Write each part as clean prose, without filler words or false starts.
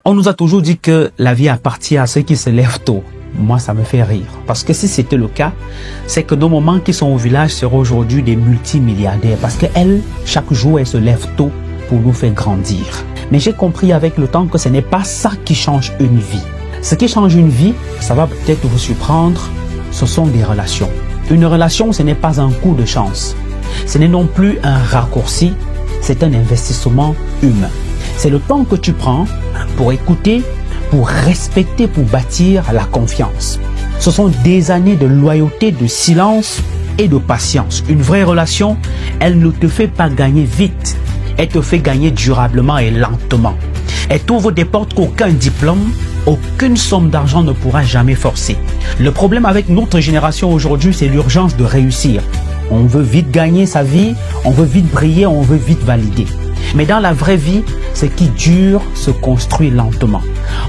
On nous a toujours dit que la vie appartient à ceux qui se lèvent tôt. Moi, ça me fait rire. Parce que si c'était le cas, c'est que nos mamans qui sont au village seraient aujourd'hui des multimilliardaires. Parce qu'elles, chaque jour, elles se lèvent tôt pour nous faire grandir. Mais j'ai compris avec le temps que ce n'est pas ça qui change une vie. Ce qui change une vie, ça va peut-être vous surprendre, ce sont des relations. Une relation, ce n'est pas un coup de chance. Ce n'est non plus un raccourci, c'est un investissement humain. C'est le temps que tu prends pour écouter, pour respecter, pour bâtir la confiance. Ce sont des années de loyauté, de silence et de patience. Une vraie relation, elle ne te fait pas gagner vite. Elle te fait gagner durablement et lentement. Elle t'ouvre des portes qu'aucun diplôme, aucune somme d'argent ne pourra jamais forcer. Le problème avec notre génération aujourd'hui, c'est l'urgence de réussir. On veut vite gagner sa vie, on veut vite briller, on veut vite valider. Mais dans la vraie vie, ce qui dure se construit lentement.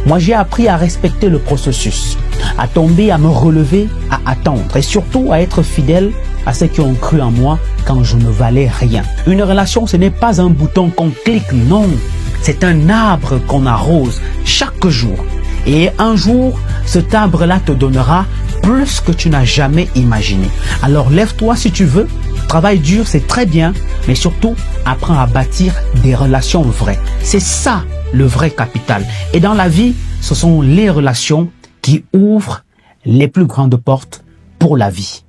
Moi, j'ai appris à respecter le processus, à tomber, à me relever, à attendre et surtout à être fidèle à ceux qui ont cru en moi quand je ne valais rien. Une relation, ce n'est pas un bouton qu'on clique, non. C'est un arbre qu'on arrose chaque jour. Et un jour, cet arbre-là te donnera plus que tu n'as jamais imaginé. Alors lève-toi si tu veux. Travail dur, c'est très bien, mais surtout, apprends à bâtir des relations vraies. C'est ça le vrai capital. Et dans la vie, ce sont les relations qui ouvrent les plus grandes portes pour la vie.